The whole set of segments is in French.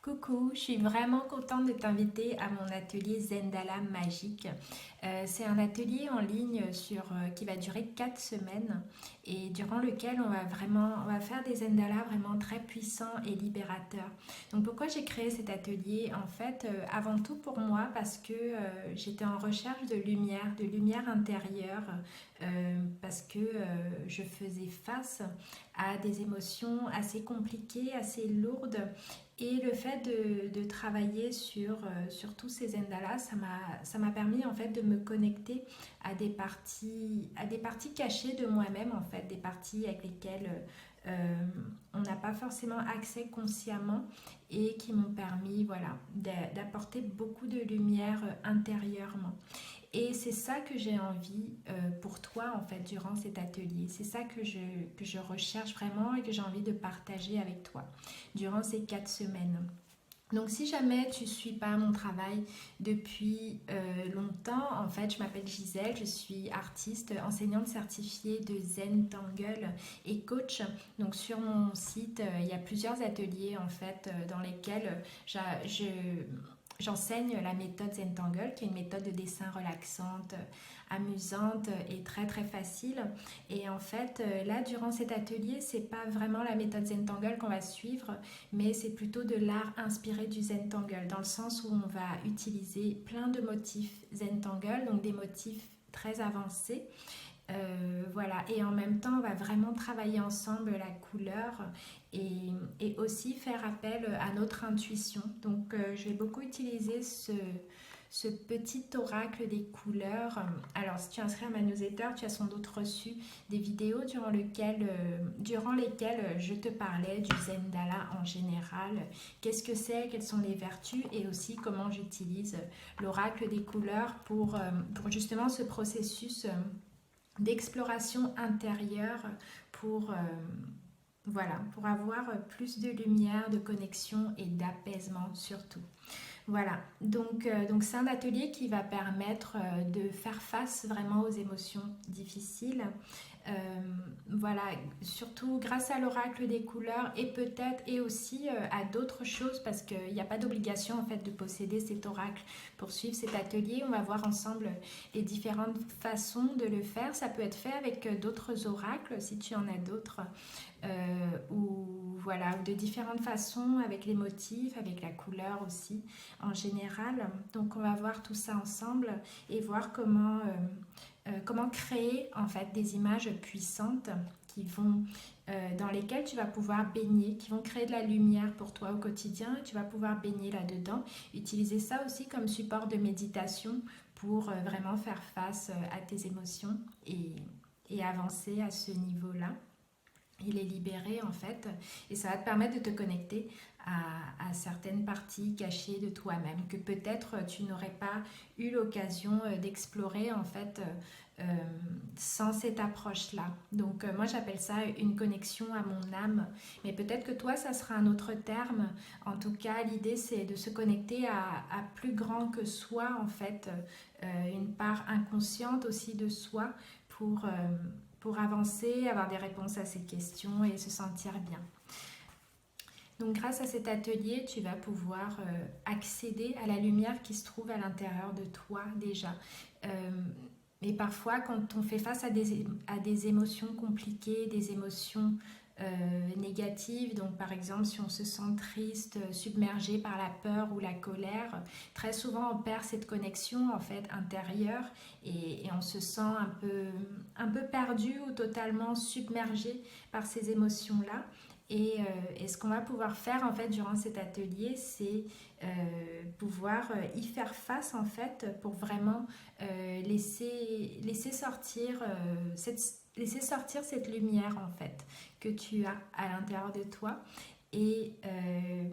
Coucou, je suis vraiment contente de t'inviter à mon atelier Zendala magique. C'est un atelier en ligne qui va durer 4 semaines et durant lequel on va faire des Zendala vraiment très puissants et libérateurs. Donc pourquoi j'ai créé cet atelier? En fait, avant tout pour moi parce que j'étais en recherche de lumière intérieure, parce que je faisais face à des émotions assez compliquées, assez lourdes et le fait de travailler sur tous ces zendalas, ça m'a permis en fait de me connecter à des parties cachées de moi-même, en fait, des parties avec lesquelles on n'a pas forcément accès consciemment et qui m'ont permis voilà, d'apporter beaucoup de lumière intérieurement. Et c'est ça que j'ai envie pour toi en fait durant cet atelier. C'est ça que je recherche vraiment et que j'ai envie de partager avec toi durant ces 4 semaines. Donc si jamais tu ne suis pas mon travail depuis longtemps, en fait je m'appelle Gisèle, je suis artiste, enseignante certifiée de Zen Tangle et coach. Donc sur mon site, il y a plusieurs ateliers en fait dans lesquels j'enseigne la méthode Zentangle, qui est une méthode de dessin relaxante, amusante et très très facile. Et en fait, là, durant cet atelier, c'est pas vraiment la méthode Zentangle qu'on va suivre, mais c'est plutôt de l'art inspiré du Zentangle, dans le sens où on va utiliser plein de motifs Zentangle, donc des motifs très avancés. Voilà, et en même temps, on va vraiment travailler ensemble la couleur et aussi faire appel à notre intuition. Donc, je vais beaucoup utiliser ce petit oracle des couleurs. Alors, si tu es inscrit à ma newsletter, tu as sans doute reçu des vidéos durant lesquelles je te parlais du Zendala en général. Qu'est-ce que c'est, quelles sont les vertus et aussi comment j'utilise l'oracle des couleurs pour justement ce processus d'exploration intérieure pour, voilà, pour avoir plus de lumière, de connexion et d'apaisement surtout. Voilà, donc c'est un atelier qui va permettre de faire face vraiment aux émotions difficiles. Euh, voilà, surtout grâce à l'oracle des couleurs et peut-être et aussi à d'autres choses parce qu'il n'y a pas d'obligation en fait de posséder cet oracle pour suivre cet atelier. On va voir ensemble les différentes façons de le faire. Ça peut être fait avec d'autres oracles si tu en as d'autres ou voilà, de différentes façons avec les motifs, avec la couleur aussi en général. Donc on va voir tout ça ensemble et voir comment créer en fait des images puissantes dans lesquelles tu vas pouvoir baigner, qui vont créer de la lumière pour toi au quotidien et tu vas pouvoir baigner là-dedans. Utiliser ça aussi comme support de méditation pour vraiment faire face à tes émotions et avancer à ce niveau-là et les libérer en fait. Et ça va te permettre de te connecter à certaines parties cachées de toi-même que peut-être tu n'aurais pas eu l'occasion d'explorer en fait sans cette approche-là. Donc moi j'appelle ça une connexion à mon âme, mais peut-être que toi ça sera un autre terme. En tout cas l'idée c'est de se connecter à plus grand que soi en fait, une part inconsciente aussi de soi pour avancer, avoir des réponses à ces questions et se sentir bien. Donc grâce à cet atelier, tu vas pouvoir accéder à la lumière qui se trouve à l'intérieur de toi déjà. Et parfois, quand on fait face à des émotions compliquées, des émotions négatives, donc par exemple si on se sent triste, submergé par la peur ou la colère, très souvent on perd cette connexion en fait intérieure et on se sent un peu perdu ou totalement submergé par ces émotions-là. Et ce qu'on va pouvoir faire en fait durant cet atelier, c'est pouvoir y faire face en fait pour vraiment laisser sortir cette lumière en fait que tu as à l'intérieur de toi. Et, euh,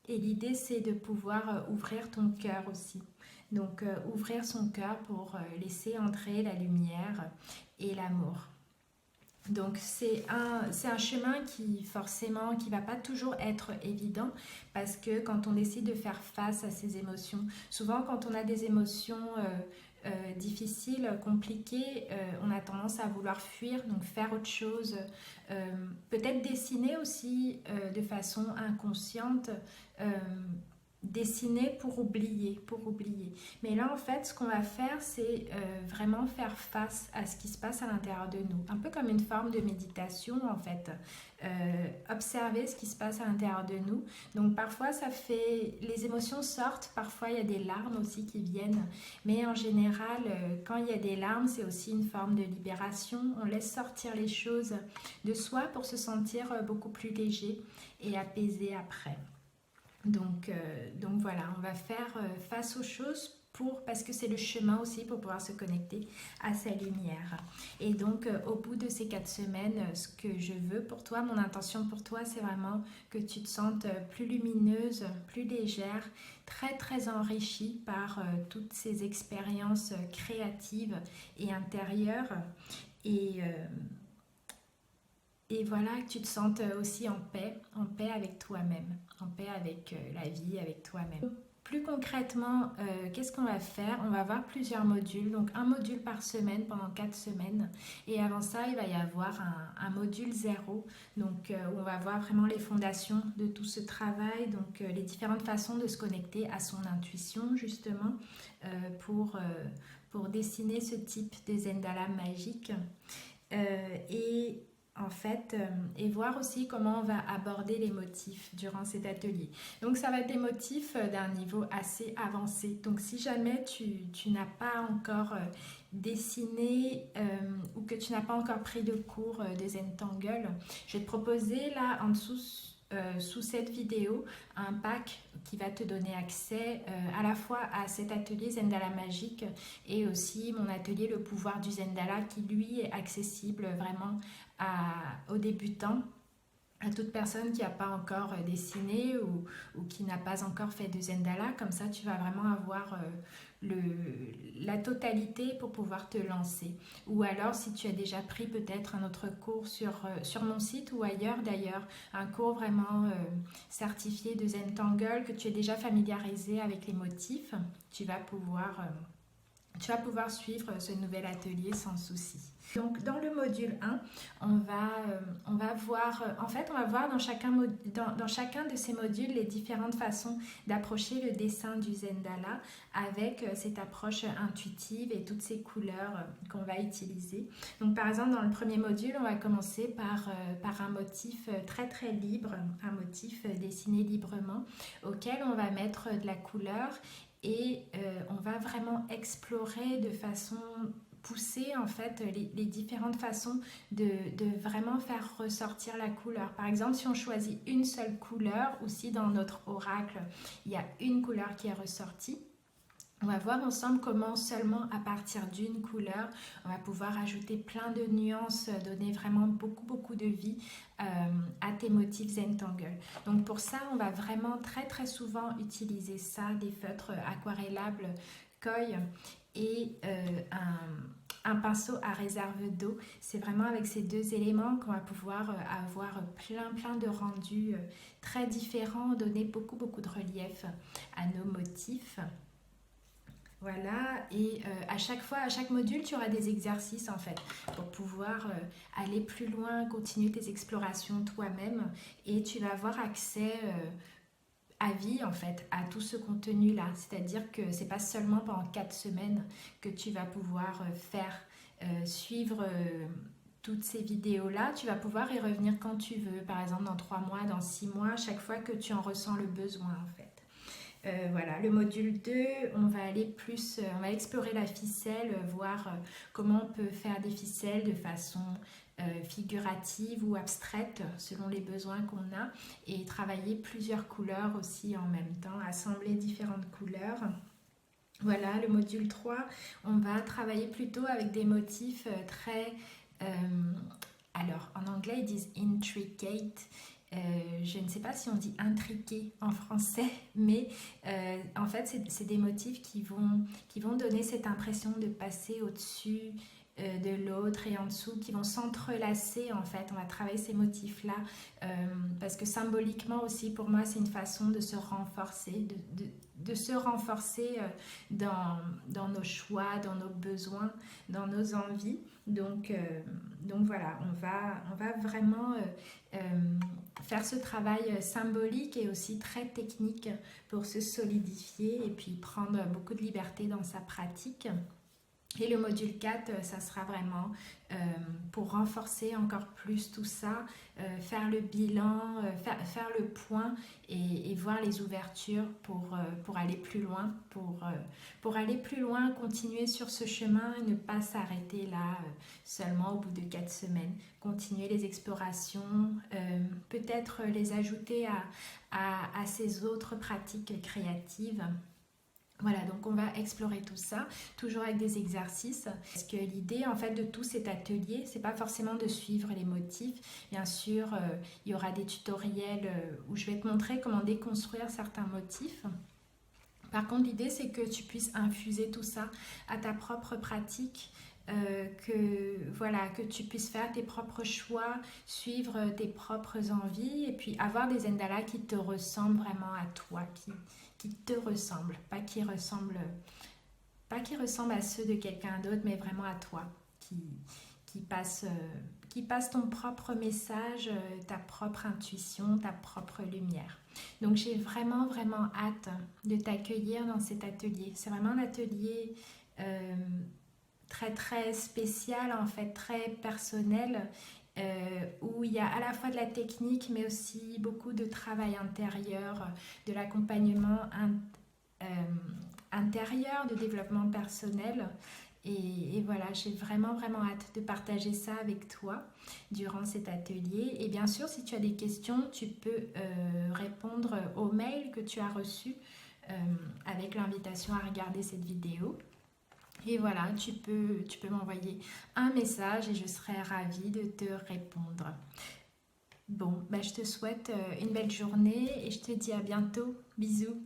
et l'idée c'est de pouvoir ouvrir ton cœur aussi. Donc ouvrir son cœur pour laisser entrer la lumière et l'amour. Donc c'est un chemin qui forcément qui va pas toujours être évident parce que quand on décide de faire face à ces émotions, souvent quand on a des émotions difficile, compliqué, on a tendance à vouloir fuir, donc faire autre chose, peut-être dessiner aussi de façon inconsciente, dessiner pour oublier, pour oublier. Mais là, en fait, ce qu'on va faire, c'est vraiment faire face à ce qui se passe à l'intérieur de nous. Un peu comme une forme de méditation, en fait. Observer ce qui se passe à l'intérieur de nous. Donc, parfois, ça fait... Les émotions sortent. Parfois, il y a des larmes aussi qui viennent. Mais en général, quand il y a des larmes, c'est aussi une forme de libération. On laisse sortir les choses de soi pour se sentir beaucoup plus léger et apaisé après. Donc voilà, on va faire face aux choses parce que c'est le chemin aussi pour pouvoir se connecter à sa lumière. Et donc au bout de ces 4 semaines, ce que je veux pour toi, mon intention pour toi, c'est vraiment que tu te sentes plus lumineuse, plus légère, très très enrichie par toutes ces expériences créatives et intérieures. Et, euh, et voilà, que tu te sentes aussi en paix avec toi-même, en paix avec la vie, avec toi-même. Plus concrètement, qu'est-ce qu'on va faire? On va avoir plusieurs modules, donc un module par semaine pendant 4 semaines. Et avant ça, il va y avoir un module 0, donc où on va voir vraiment les fondations de tout ce travail, donc les différentes façons de se connecter à son intuition, justement, euh, pour, euh, pour dessiner ce type de Zendala magique. Et en fait, et voir aussi comment on va aborder les motifs durant cet atelier. Donc ça va être des motifs d'un niveau assez avancé. Donc si jamais tu n'as pas encore dessiné ou que tu n'as pas encore pris de cours de Zentangle, je vais te proposer là en dessous sous cette vidéo un pack qui va te donner accès à la fois à cet atelier Zendala magique et aussi mon atelier Le pouvoir du Zendala qui lui est accessible vraiment aux débutants, à toute personne qui n'a pas encore dessiné ou qui n'a pas encore fait de Zendala. Comme ça, tu vas vraiment avoir la totalité pour pouvoir te lancer. Ou alors, si tu as déjà pris peut-être un autre cours sur mon site ou ailleurs d'ailleurs, un cours vraiment certifié de Zentangle, que tu es déjà familiarisé avec les motifs, tu vas pouvoir suivre ce nouvel atelier sans souci. Donc dans le module 1, on va voir, on va voir dans chacun de ces modules les différentes façons d'approcher le dessin du Zendala avec cette approche intuitive et toutes ces couleurs qu'on va utiliser. Donc par exemple dans le premier module, on va commencer par un motif très très libre, un motif dessiné librement auquel on va mettre de la couleur et on va vraiment explorer de façon poussée en fait les différentes façons de vraiment faire ressortir la couleur. Par exemple, si on choisit une seule couleur ou si dans notre oracle, il y a une couleur qui est ressortie, on va voir ensemble comment seulement à partir d'une couleur, on va pouvoir ajouter plein de nuances, donner vraiment beaucoup de vie à tes motifs Zentangle. Donc pour ça, on va vraiment très très souvent utiliser ça, des feutres aquarellables Koi et un pinceau à réserve d'eau. C'est vraiment avec ces deux éléments qu'on va pouvoir avoir plein de rendus très différents, donner beaucoup de relief à nos motifs. Voilà, et à chaque module, tu auras des exercices en fait pour pouvoir aller plus loin, continuer tes explorations toi-même et tu vas avoir accès à vie en fait à tout ce contenu-là. C'est-à-dire que c'est pas seulement pendant 4 semaines que tu vas pouvoir suivre toutes ces vidéos-là. Tu vas pouvoir y revenir quand tu veux, par exemple dans 3 mois, dans 6 mois, chaque fois que tu en ressens le besoin en fait. Voilà, le module 2, on va aller plus, on va explorer la ficelle, voir comment on peut faire des ficelles de façon figurative ou abstraite selon les besoins qu'on a et travailler plusieurs couleurs aussi en même temps, assembler différentes couleurs. Voilà, le module 3, on va travailler plutôt avec des motifs très... alors, en anglais, ils disent intricate. Je ne sais pas si on dit intriqué en français, mais en fait, c'est des motifs qui vont donner cette impression de passer au-dessus de l'autre et en dessous qui vont s'entrelacer en fait. On va travailler ces motifs-là parce que symboliquement aussi pour moi c'est une façon de se renforcer, de se renforcer dans nos choix, dans nos besoins, dans nos envies. Donc voilà, on va vraiment faire ce travail symbolique et aussi très technique pour se solidifier et puis prendre beaucoup de liberté dans sa pratique. Et le module 4, ça sera vraiment pour renforcer encore plus tout ça, faire le bilan, faire le point et voir les ouvertures pour aller plus loin, pour aller plus loin, continuer sur ce chemin et ne pas s'arrêter là seulement au bout de 4 semaines. Continuer les explorations, peut-être les ajouter à ces autres pratiques créatives. Voilà, donc on va explorer tout ça, toujours avec des exercices. Parce que l'idée en fait de tout cet atelier, c'est pas forcément de suivre les motifs. Bien sûr, il y aura des tutoriels où je vais te montrer comment déconstruire certains motifs. Par contre, l'idée c'est que tu puisses infuser tout ça à ta propre pratique. Que tu puisses faire tes propres choix, suivre tes propres envies et puis avoir des endalas qui te ressemblent vraiment à toi, qui te ressemblent, pas qui ressemblent à ceux de quelqu'un d'autre, mais vraiment à toi, qui passe ton propre message, ta propre intuition, ta propre lumière. Donc j'ai vraiment vraiment hâte de t'accueillir dans cet atelier. C'est vraiment un atelier très très spécial en fait, très personnel, où il y a à la fois de la technique mais aussi beaucoup de travail intérieur, de l'accompagnement intérieur, de développement personnel. Et voilà, j'ai vraiment vraiment hâte de partager ça avec toi durant cet atelier. Et bien sûr, si tu as des questions, tu peux répondre au mail que tu as reçu avec l'invitation à regarder cette vidéo. Et voilà, tu peux m'envoyer un message et je serai ravie de te répondre. Bon, je te souhaite une belle journée et je te dis à bientôt. Bisous.